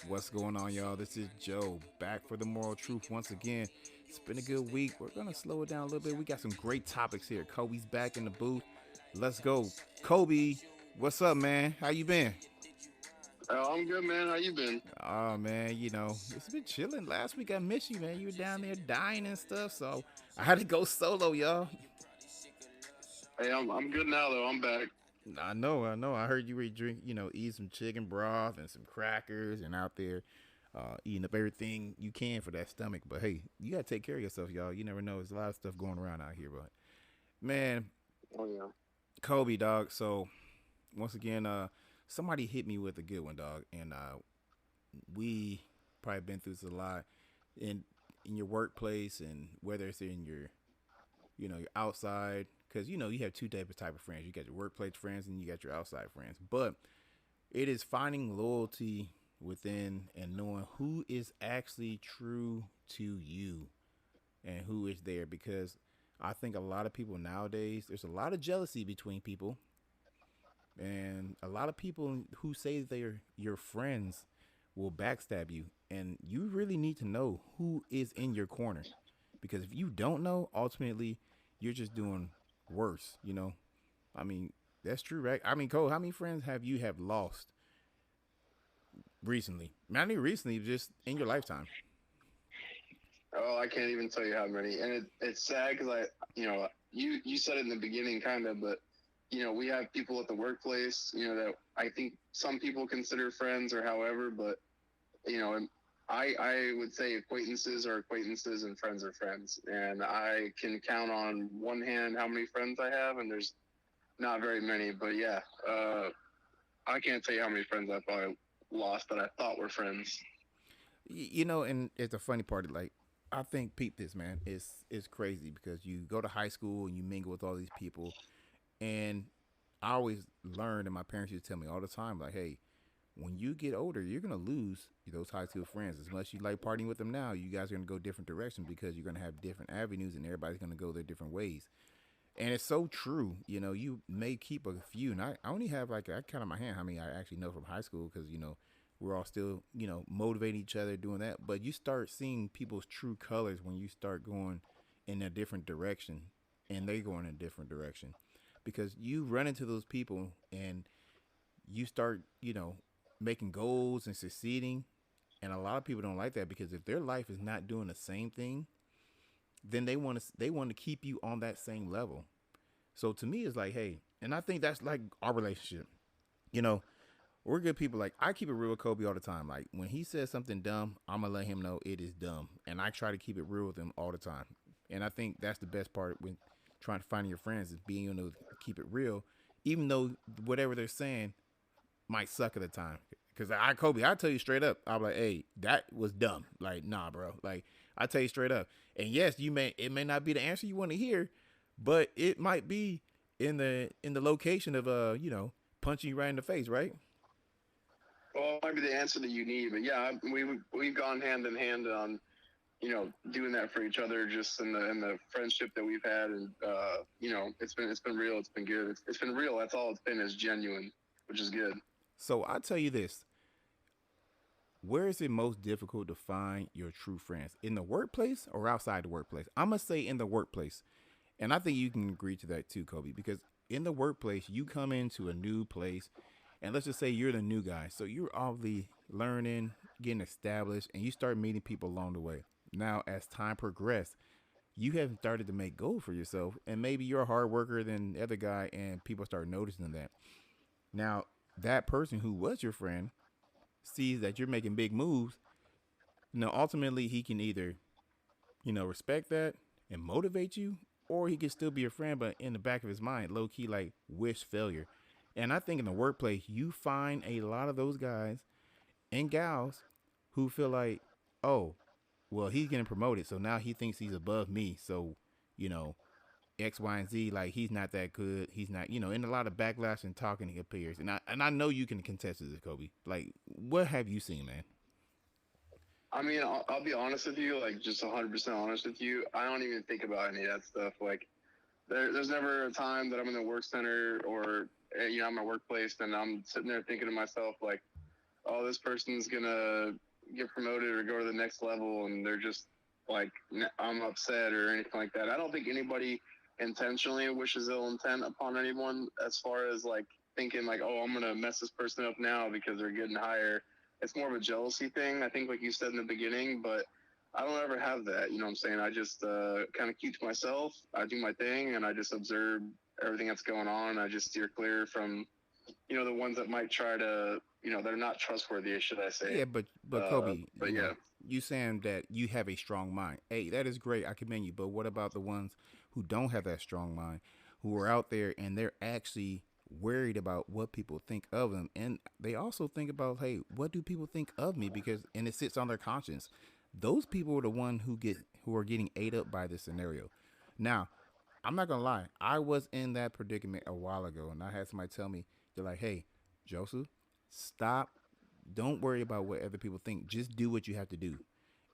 What's going on, y'all? This is Joe back for the moral truth once again. It's been a good week. We're gonna slow it down a little bit. We got some great topics here. Kobe's back in the booth. Let's go, Kobe. What's up, man? How you been? Oh, I'm good, man. How you been? Oh man, it's been chilling. Last week I missed you, man. You were down there dying and stuff, so I had to go solo, y'all. Hey, I'm good now though. I'm back. I know. I heard you were drink, eat some chicken broth and some crackers and out there eating up everything you can for that stomach. But hey, you gotta take care of yourself, y'all. You never know. There's a lot of stuff going around out here. But man, Oh yeah. Kobe, dog. So once again, somebody hit me with a good one, dog, and we probably been through this a lot in your workplace and whether it's in your outside because you have two type of friends. You got your workplace friends and you got your outside friends. But it is finding loyalty within and knowing who is actually true to you and who is there because I think a lot of people nowadays there's a lot of jealousy between people and a lot of people who say they're your friends will backstab you and you really need to know who is in your corner because if you don't know ultimately you're just doing worse. I mean that's true, right? I mean, Cole, how many friends have lost recently? Not even recently, just in your lifetime. Oh, I can't even tell you how many. And it's sad because you said it in the beginning, kind of, but we have people at the workplace, that I think some people consider friends or however, but and I would say acquaintances are acquaintances and friends are friends. And I can count on one hand how many friends I have, and there's not very many. But yeah, I can't tell you how many friends I probably lost that I thought were friends. And it's a funny part. Like, I think peep this, man. It's crazy because you go to high school and you mingle with all these people, and I always learned, and my parents used to tell me all the time, like, hey, when you get older, you're gonna lose those high school friends. As much as you like partying with them now, you guys are gonna go different directions because you're gonna have different avenues, and everybody's gonna go their different ways. And it's so true. You may keep a few, and I only have like I count on my hand how many I actually know from high school because we're all still motivating each other doing that. But you start seeing people's true colors when you start going in a different direction, and they go in a different direction because you run into those people and you start making goals and succeeding. And a lot of people don't like that because if their life is not doing the same thing, then they want to keep you on that same level. So to me, it's like, hey, and I think that's like our relationship. You know, we're good people. Like I keep it real with Kobe all the time. Like when he says something dumb, I'm gonna let him know it is dumb, and I try to keep it real with him all the time. And I think that's the best part when trying to find your friends is being able to keep it real, even though whatever they're saying might suck at the time. Cause Kobe, I tell you straight up, I'm like, hey, that was dumb. Like, nah, bro. Like, I tell you straight up. And yes, it may not be the answer you want to hear, but it might be in the location of punching you right in the face, right? Well, it might be the answer that you need, but yeah, we've gone hand in hand on doing that for each other, just in the friendship that we've had, and it's been real, it's been good, it's been real. That's all it's been is genuine, which is good. So I tell you this: where is it most difficult to find your true friends? In the workplace or outside the workplace? I'm gonna say in the workplace, and I think you can agree to that too, Kobe, because in the workplace you come into a new place, and let's just say you're the new guy, so you're obviously learning, getting established, and you start meeting people along the way. Now, as time progressed, you have started to make goals for yourself, and maybe you're a hard worker than the other guy, and people start noticing that. Now, that person who was your friend sees that you're making big moves. Ultimately, he can either respect that and motivate you, or he can still be a friend, but in the back of his mind, low key, like wish failure. And I think in the workplace, you find a lot of those guys and gals who feel like, oh, well, he's getting promoted, so now he thinks he's above me. So, you know, X, Y, and Z, like he's not that good. He's not, in a lot of backlash and talking appears. And I know you can contest this, Kobe. Like, what have you seen, man? I mean, I'll be honest with you, like just 100% honest with you. I don't even think about any of that stuff. Like, there's never a time that I'm in the work center or I'm at my workplace and I'm sitting there thinking to myself like, oh, this person's gonna get promoted or go to the next level, and they're just like, I'm upset or anything like that. I don't think anybody intentionally wishes ill intent upon anyone as far as like thinking like, oh, I'm gonna mess this person up now because they're getting higher. It's more of a jealousy thing, I think, like you said in the beginning, but I don't ever have that. You know what I'm saying? I just kind of keep to myself. I do my thing, and I just observe everything that's going on. I just steer clear from, the ones that might try to, they're not trustworthy, should I say? Yeah, but Kobe, But yeah, you saying that you have a strong mind. Hey, that is great. I commend you. But what about the ones who don't have that strong mind, who are out there and they're actually worried about what people think of them, and they also think about, hey, what do people think of me? Because and it sits on their conscience. Those people are the one who are getting ate up by this scenario. Now, I'm not gonna lie. I was in that predicament a while ago, and I had somebody tell me, they're like, "Hey, Joseph, stop. Don't worry about what other people think. Just do what you have to do."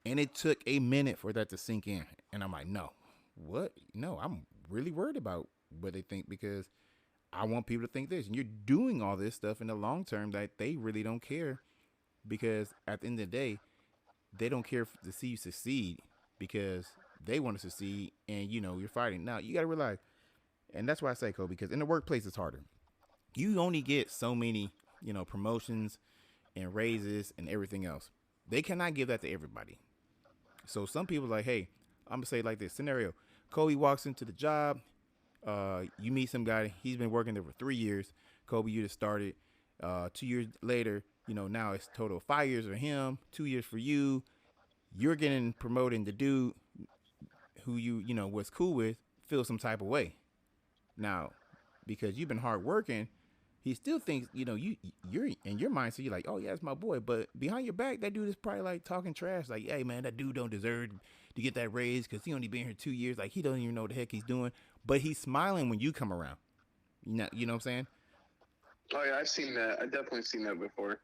And it took a minute for that to sink in, and I'm like, "No, what? No, I'm really worried about what they think because I want people to think this." And you're doing all this stuff in the long term that they really don't care because at the end of the day, they don't care to see you succeed because they want to succeed, and you're fighting. Now you got to realize, and that's why I say, Kobe, because in the workplace it's harder. You only get so many, promotions and raises and everything else. They cannot give that to everybody. So some people are like, hey, I'm gonna say it like this scenario. Kobe walks into the job. You meet some guy. He's been working there for 3 years. Kobe, you just started. 2 years later, now it's total of 5 years for him, 2 years for you. You're getting promoted. The dude who was cool with feels some type of way now because you've been hard working. He still thinks you're in your mind. So you're like, oh yeah, it's my boy. But behind your back, that dude is probably like talking trash. Like, hey man, that dude don't deserve to get that raise because he only been here 2 years. Like he doesn't even know what the heck he's doing. But he's smiling when you come around. You know what I'm saying? oh yeah, I've seen that. I've definitely seen that before.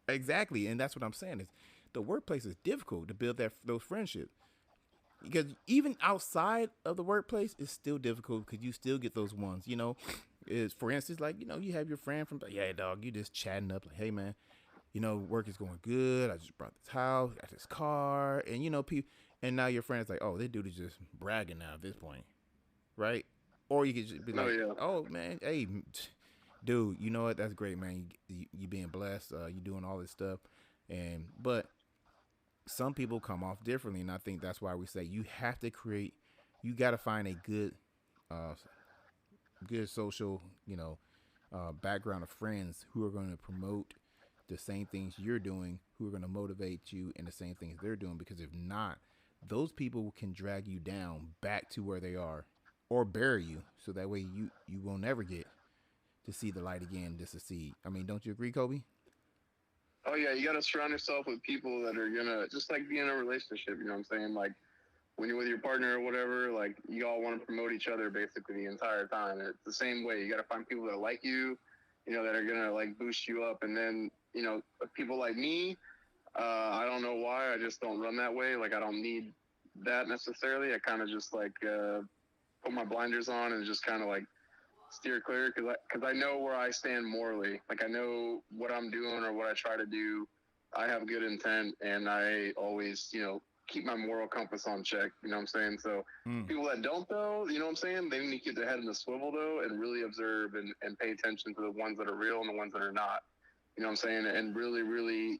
Exactly, and that's what I'm saying is the workplace is difficult to build those friendships because even outside of the workplace, it's still difficult because you still get those ones. Is for instance like you have your friend from yeah dog, you just chatting up like, hey man, work is going good. I just brought this house, got this car, and people, and now your friend's like, oh, this dude is just bragging now at this point, right? Or you could just be Oh like, yeah. oh man, hey, dude, you know what? That's great, man. You being blessed, you doing all this stuff, and but some people come off differently, and I think that's why we say you have to create, you got to find a uh, good social, background of friends who are going to promote the same things you're doing, who are going to motivate you in the same things they're doing. Because if not, those people can drag you down back to where they are, or bury you, so that way you will never get to see the light again to succeed. I mean, don't you agree, Kobe? Oh yeah, you got to surround yourself with people that are gonna just like be in a relationship. You know what I'm saying? Like when you're with your partner or whatever, like you all want to promote each other basically the entire time. And it's the same way. You got to find people that like you, that are gonna like boost you up. And then people like me, I don't know why. I just don't run that way. Like I don't need that necessarily. I kind of just like put my blinders on and just kind of like steer clear because I know where I stand morally. Like I know what I'm doing or what I try to do. I have good intent, and I always keep my moral compass on check. You know what I'm saying? So Mm. people that don't though, you know what I'm saying? They need to keep their head in the swivel though, and really observe and pay attention to the ones that are real and the ones that are not. You know what I'm saying? And really, really,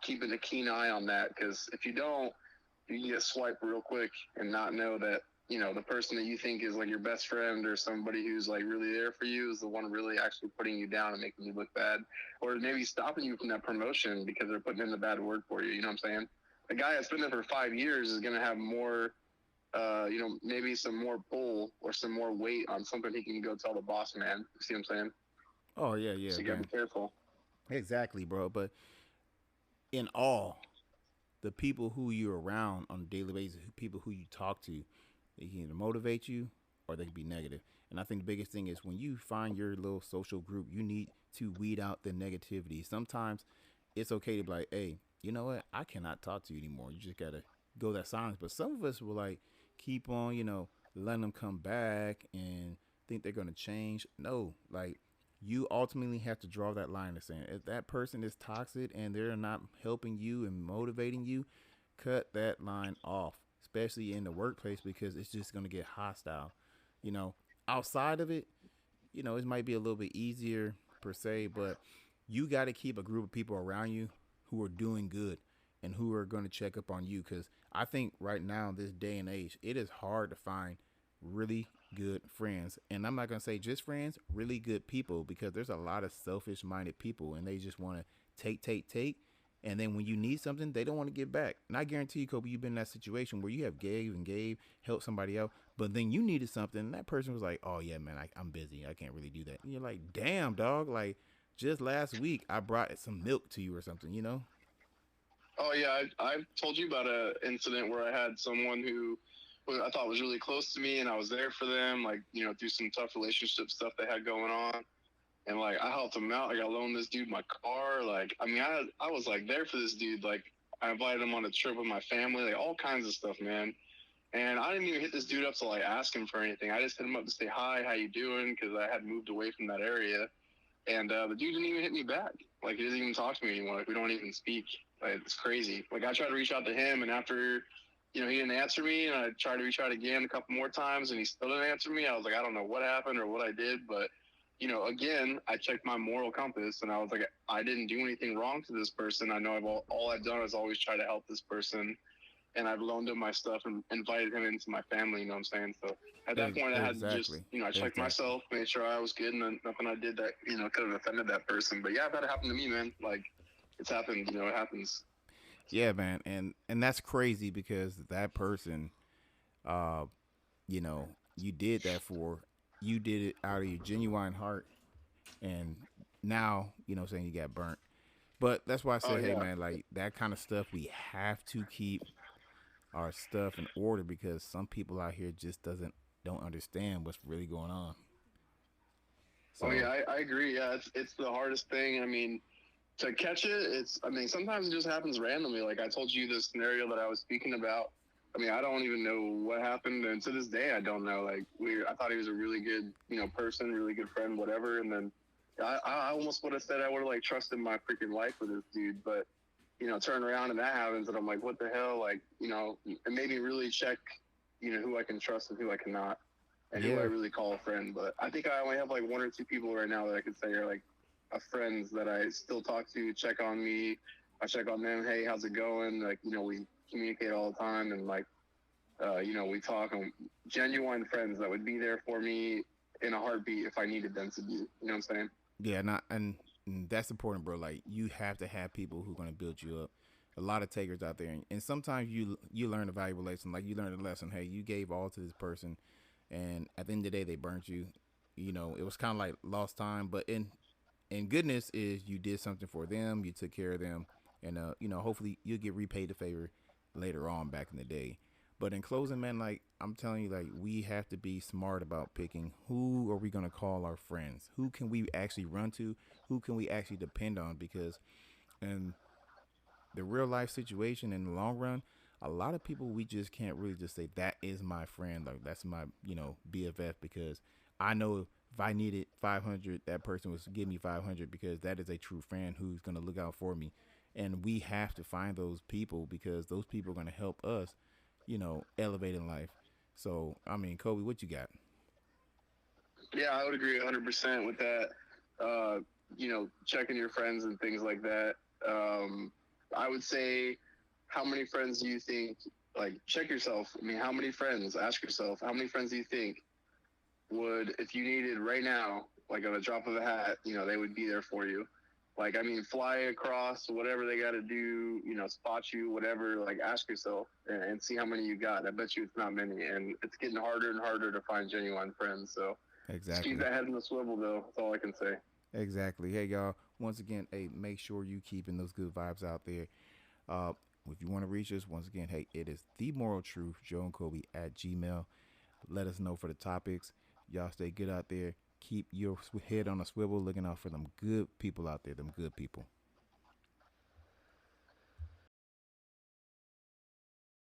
keeping a keen eye on that because if you don't, you can get swiped real quick and not know that the person that you think is like your best friend or somebody who's like really there for you is the one really actually putting you down and making you look bad, or maybe stopping you from that promotion because they're putting in the bad word for you. You know what I'm saying? The guy that's been there for 5 years is going to have more, maybe some more pull or some more weight on something he can go tell the boss man. You see what I'm saying? Oh yeah, yeah, So you got to man. be careful. Exactly, bro. But in all, the people who you're around on a daily basis, people who you talk to, they can either motivate you or they can be negative. And I think the biggest thing is when you find your little social group, you need to weed out the negativity. Sometimes it's okay to be like, hey, you know what? I cannot talk to you anymore. You just gotta go that silence. But some of us will like keep on, letting them come back and think they're gonna change. No, like you ultimately have to draw that line in the sand. If that person is toxic and they're not helping you and motivating you, cut that line off, especially in the workplace, because it's just going to get hostile. You know, outside of it, it might be a little bit easier per se, but you got to keep a group of people around you who are doing good and who are going to check up on you. Because I think right now, this day and age, it is hard to find really good friends. And I'm not going to say just friends, really good people, because there's a lot of selfish minded people and they just want to take, take, take. And then when you need something, they don't want to give back. And I guarantee you, Kobe, you've been in that situation where you have gave, helped somebody out, but then you needed something, and that person was like, "Oh yeah, man, I'm busy. I can't really do that." And you're like, "Damn, dog! Like just last week, I brought some milk to you or something." Oh yeah, I've told you about a incident where I had someone who I thought was really close to me, and I was there for them, like through some tough relationship stuff they had going on, and like I helped them out. Like I loaned this dude my car. Like I mean, I was like there for this dude. Like I invited him on a trip with my family, like all kinds of stuff, man. And I didn't even hit this dude up to like ask him for anything. I just hit him up to say hi, how you doing? Because I had moved away from that area, and the dude didn't even hit me back. Like he doesn't even talk to me anymore. Like we don't even speak. Like it's crazy. Like I tried to reach out to him, and after he didn't answer me, and I tried to reach out again a couple more times, and he still didn't answer me. I was like, I don't know what happened or what I did, but again, I checked my moral compass, and I was like, I didn't do anything wrong to this person. I know all I've done is always try to help this person, and I've loaned him my stuff and invited him into my family. You know what I'm saying? So at that point, I had to just, Exactly. I checked Exactly. myself, made sure I was good, and then nothing I did that, could have offended that person. But yeah, that happened to me, man. Like, it's happened. It happens. Yeah, man, and that's crazy because that person, uh, you did that for, you did it out of your genuine heart, and now saying you got burnt. But that's why I Oh say, hey yeah. man, like that kind of stuff, we have to keep our stuff in order because some people out here just doesn't don't understand what's really going on. Oh yeah, So I agree. Yeah, it's the hardest thing. I mean, to catch it, I mean, sometimes it just happens randomly. Like I told you the scenario that I was speaking about. I mean, I don't even know what happened, and to this day, I don't know. Like I thought he was a really good, person, really good friend, whatever. And then I almost would have said I would have like trusted my freaking life with this dude, but turn around and that happens, and I'm like, what the hell? Like, it made me really check, who I can trust and who I cannot, and who I yeah, really call a friend. But I think I only have like one or two people right now that I could say are like friends that I still talk to, check on me. I check on them. Hey, how's it going? Like, we communicate all the time, and like, we talk. And genuine friends that would be there for me in a heartbeat if I needed them to be. You know what I'm saying? yeah, not and that's important, bro. Like you have to have people who are gonna build you up. A lot of takers out there, and sometimes you learn a valuable lesson. Like you learned a lesson. Hey, you gave all to this person, and at the end of the day, they burnt you. It was kind of like lost time, but in goodness is you did something for them, you took care of them, and hopefully you'll get repaid the favor later on back in the day. But in closing, man, like I'm telling you, like we have to be smart about picking who are we gonna call our friends, who can we actually run to, who can we actually depend on, because in the real life situation in the long run, a lot of people we just can't really just say that is my friend, like that's my BFF, because I know if I needed 500, that person was give me 500 because that is a true friend who's gonna look out for me, and we have to find those people because those people are gonna help us, elevate in life. So I mean, Kobe, what you got? Yeah, I would agree 100% with that. Uh, checking your friends and things like that. I would say, how many friends do you think? Like, check yourself. I mean, how many friends? Ask yourself, how many friends do you think would, if you needed right now, like on a drop of a hat, they would be there for you. Like, I mean, fly across, whatever they got to do, spot you, whatever. Like, ask yourself and see how many you got. I bet you it's not many, and it's getting harder and harder to find genuine friends. So, just keep Exactly. that head in the swivel, though. That's all I can say. Exactly. Hey, y'all. Once again, hey, make sure you keeping those good vibes out there. Uh, if you want to reach us, once again, hey, it is the moral truth, Joe and Kobe at Gmail. Let us know for the topics. Y'all stay good out there. Keep your head on a swivel, looking out for them good people out there, them good people.